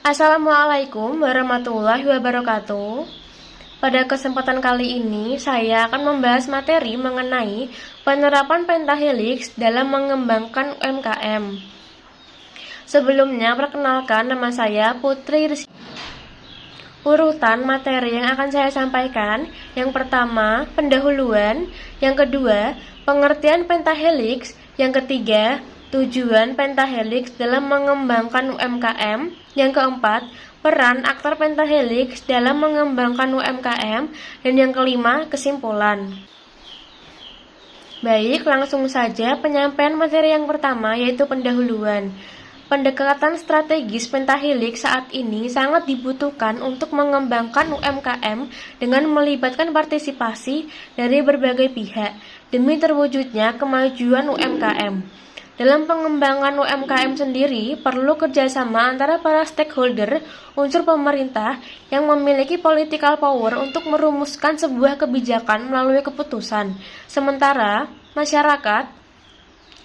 Assalamualaikum warahmatullahi wabarakatuh. Pada kesempatan kali ini, saya akan membahas materi mengenai penerapan pentahelix dalam mengembangkan UMKM. Sebelumnya, perkenalkan, nama saya Putri Rizky. Urutan materi yang akan saya sampaikan, yang pertama, pendahuluan, yang kedua, pengertian pentahelix, yang ketiga, tujuan pentahelix dalam mengembangkan UMKM, yang keempat, peran aktor pentahelix dalam mengembangkan UMKM, dan yang kelima, kesimpulan. Baik, langsung saja penyampaian materi yang pertama, yaitu pendahuluan. Pendekatan strategis pentahelix saat ini sangat dibutuhkan untuk mengembangkan UMKM dengan melibatkan partisipasi dari berbagai pihak demi terwujudnya kemajuan UMKM. Dalam pengembangan UMKM sendiri, perlu kerjasama antara para stakeholder, unsur pemerintah yang memiliki political power untuk merumuskan sebuah kebijakan melalui keputusan. Sementara, masyarakat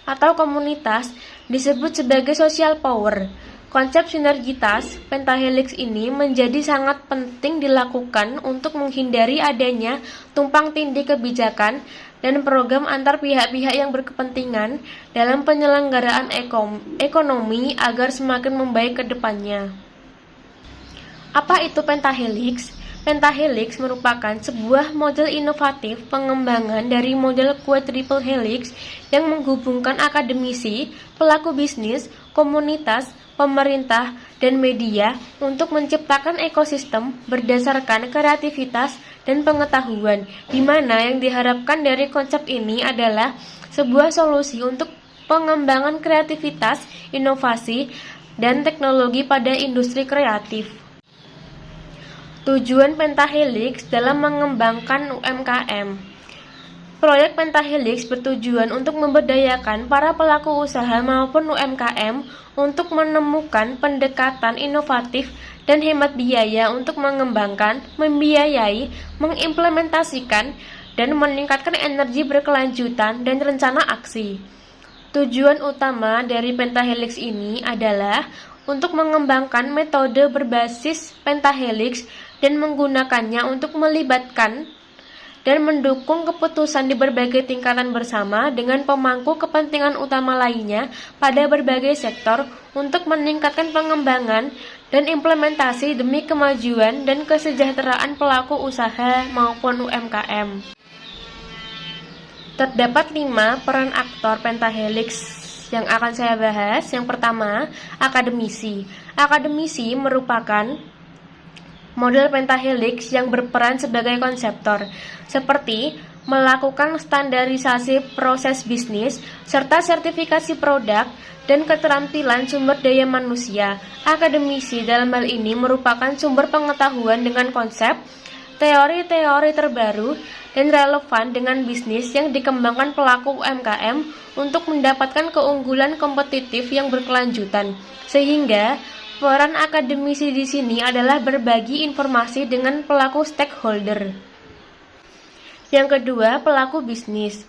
atau komunitas disebut sebagai social power. Konsep sinergitas pentahelix ini menjadi sangat penting dilakukan untuk menghindari adanya tumpang tindih kebijakan dan program antar pihak-pihak yang berkepentingan dalam penyelenggaraan ekonomi agar semakin membaik ke depannya. Apa itu pentahelix? Pentahelix merupakan sebuah model inovatif pengembangan dari model quadruple helix yang menghubungkan akademisi, pelaku bisnis, komunitas, pemerintah, dan media untuk menciptakan ekosistem berdasarkan kreativitas dan pengetahuan, di mana yang diharapkan dari konsep ini adalah sebuah solusi untuk pengembangan kreativitas, inovasi, dan teknologi pada industri kreatif. Tujuan pentahelix dalam mengembangkan UMKM. Proyek pentahelix bertujuan untuk memberdayakan para pelaku usaha maupun UMKM untuk menemukan pendekatan inovatif dan hemat biaya untuk mengembangkan, membiayai, mengimplementasikan, dan meningkatkan energi berkelanjutan dan rencana aksi. Tujuan utama dari pentahelix ini adalah untuk mengembangkan metode berbasis pentahelix dan menggunakannya untuk melibatkan dan mendukung keputusan di berbagai tingkatan bersama dengan pemangku kepentingan utama lainnya pada berbagai sektor untuk meningkatkan pengembangan dan implementasi demi kemajuan dan kesejahteraan pelaku usaha maupun UMKM. Terdapat 5 peran aktor pentahelix yang akan saya bahas. Yang pertama, akademisi. Akademisi merupakan model pentahelix yang berperan sebagai konseptor, seperti melakukan standarisasi proses bisnis, serta sertifikasi produk, dan keterampilan sumber daya manusia. Akademisi dalam hal ini merupakan sumber pengetahuan dengan konsep, teori-teori terbaru, dan relevan dengan bisnis yang dikembangkan pelaku UMKM untuk mendapatkan keunggulan kompetitif yang berkelanjutan, sehingga peran akademisi di sini adalah berbagi informasi dengan pelaku stakeholder. Yang kedua, pelaku bisnis.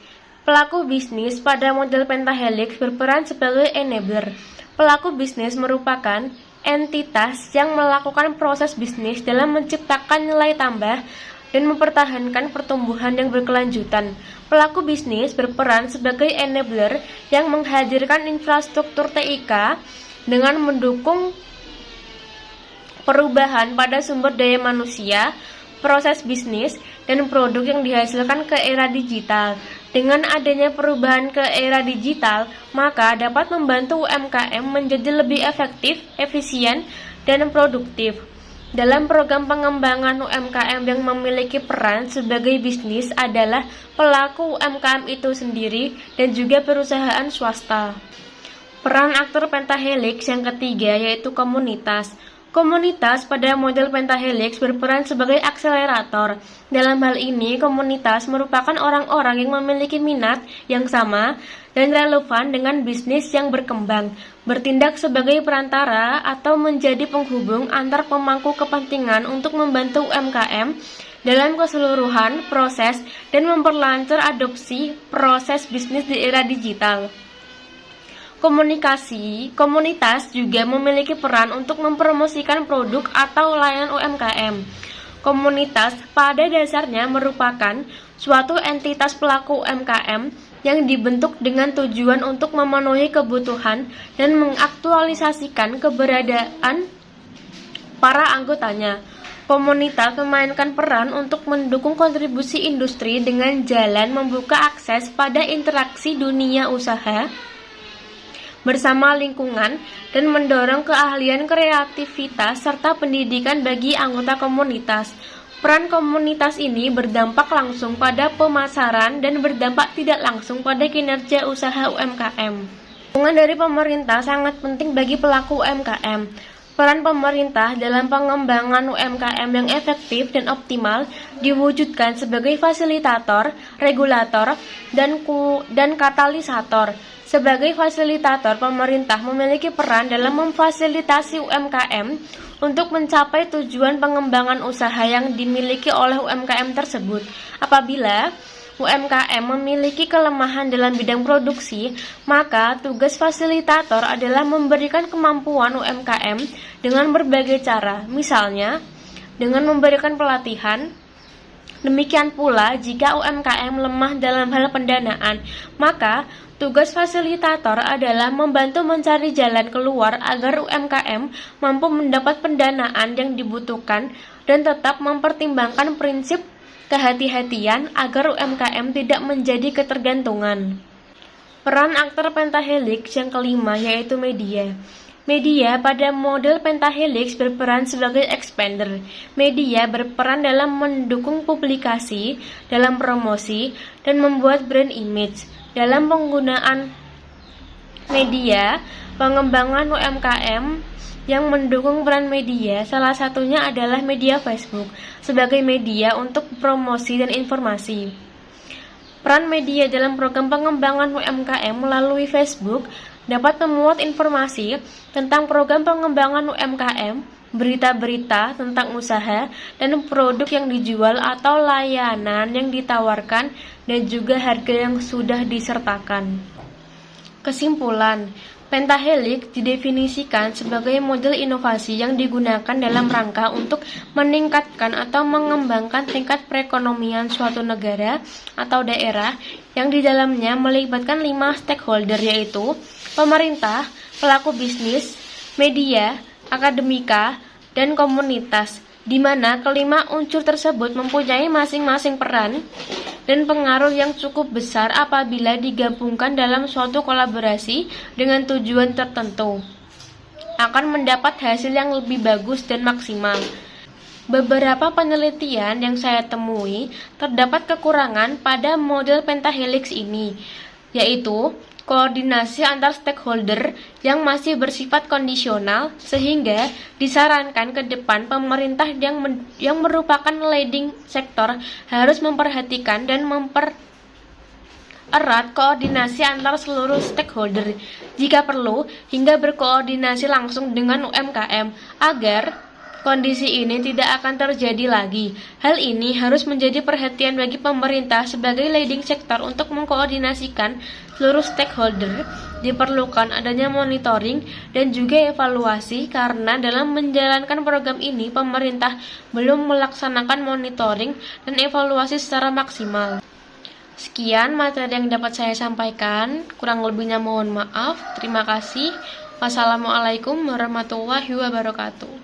Pelaku bisnis pada model pentahelix berperan sebagai enabler. Pelaku bisnis merupakan entitas yang melakukan proses bisnis dalam menciptakan nilai tambah dan mempertahankan pertumbuhan yang berkelanjutan. Pelaku bisnis berperan sebagai enabler yang menghadirkan infrastruktur TIK dengan mendukung perubahan pada sumber daya manusia, proses bisnis, dan produk yang dihasilkan ke era digital. Dengan adanya perubahan ke era digital, maka dapat membantu UMKM menjadi lebih efektif, efisien, dan produktif. Dalam program pengembangan UMKM yang memiliki peran sebagai bisnis adalah pelaku UMKM itu sendiri dan juga perusahaan swasta. Peran aktor pentahelix yang ketiga yaitu komunitas. Komunitas pada model pentahelix berperan sebagai akselerator. Dalam hal ini, komunitas merupakan orang-orang yang memiliki minat yang sama dan relevan dengan bisnis yang berkembang, bertindak sebagai perantara atau menjadi penghubung antar pemangku kepentingan untuk membantu UMKM dalam keseluruhan proses dan memperlancar adopsi proses bisnis di era digital. Komunitas juga memiliki peran untuk mempromosikan produk atau layanan UMKM. Komunitas pada dasarnya merupakan suatu entitas pelaku UMKM yang dibentuk dengan tujuan untuk memenuhi kebutuhan dan mengaktualisasikan keberadaan para anggotanya. Komunitas memainkan peran untuk mendukung kontribusi industri dengan jalan membuka akses pada interaksi dunia usaha bersama lingkungan dan mendorong keahlian, kreativitas, serta pendidikan bagi anggota komunitas. Peran komunitas ini berdampak langsung pada pemasaran dan berdampak tidak langsung pada kinerja usaha UMKM. Dukungan dari pemerintah sangat penting bagi pelaku UMKM. Peran pemerintah dalam pengembangan UMKM yang efektif dan optimal diwujudkan sebagai fasilitator, regulator, dan katalisator. Sebagai fasilitator, pemerintah memiliki peran dalam memfasilitasi UMKM untuk mencapai tujuan pengembangan usaha yang dimiliki oleh UMKM tersebut. Apabila UMKM memiliki kelemahan dalam bidang produksi, maka tugas fasilitator adalah memberikan kemampuan UMKM dengan berbagai cara, misalnya dengan memberikan pelatihan. Demikian pula, jika UMKM lemah dalam hal pendanaan, maka tugas fasilitator adalah membantu mencari jalan keluar agar UMKM mampu mendapat pendanaan yang dibutuhkan dan tetap mempertimbangkan prinsip kehati-hatian agar UMKM tidak menjadi ketergantungan. Peran aktor pentahelix yang kelima yaitu media. Media pada model pentahelix berperan sebagai expander. Media berperan dalam mendukung publikasi, dalam promosi, dan membuat brand image. Dalam penggunaan media, pengembangan UMKM yang mendukung peran media, salah satunya adalah media Facebook sebagai media untuk promosi dan informasi. Peran media dalam program pengembangan UMKM melalui Facebook dapat memuat informasi tentang program pengembangan UMKM, berita-berita tentang usaha dan produk yang dijual atau layanan yang ditawarkan, dan juga harga yang sudah disertakan. Kesimpulan, pentahelix didefinisikan sebagai model inovasi yang digunakan dalam rangka untuk meningkatkan atau mengembangkan tingkat perekonomian suatu negara atau daerah yang di dalamnya melibatkan 5 stakeholder, yaitu pemerintah, pelaku bisnis, media, akademika, dan komunitas, di mana kelima unsur tersebut mempunyai masing-masing peran dan pengaruh yang cukup besar apabila digabungkan dalam suatu kolaborasi dengan tujuan tertentu, akan mendapat hasil yang lebih bagus dan maksimal. Beberapa penelitian yang saya temui terdapat kekurangan pada model pentahelix ini, yaitu koordinasi antar stakeholder yang masih bersifat kondisional, sehingga disarankan ke depan pemerintah yang merupakan leading sektor harus memperhatikan dan mempererat koordinasi antar seluruh stakeholder jika perlu, hingga berkoordinasi langsung dengan UMKM agar kondisi ini tidak akan terjadi lagi. Hal ini harus menjadi perhatian bagi pemerintah sebagai leading sektor untuk mengkoordinasikan seluruh stakeholder. Diperlukan adanya monitoring dan juga evaluasi, karena dalam menjalankan program ini pemerintah belum melaksanakan monitoring dan evaluasi secara maksimal. Sekian materi yang dapat saya sampaikan, kurang lebihnya mohon maaf. Terima kasih. Wassalamualaikum warahmatullahi wabarakatuh.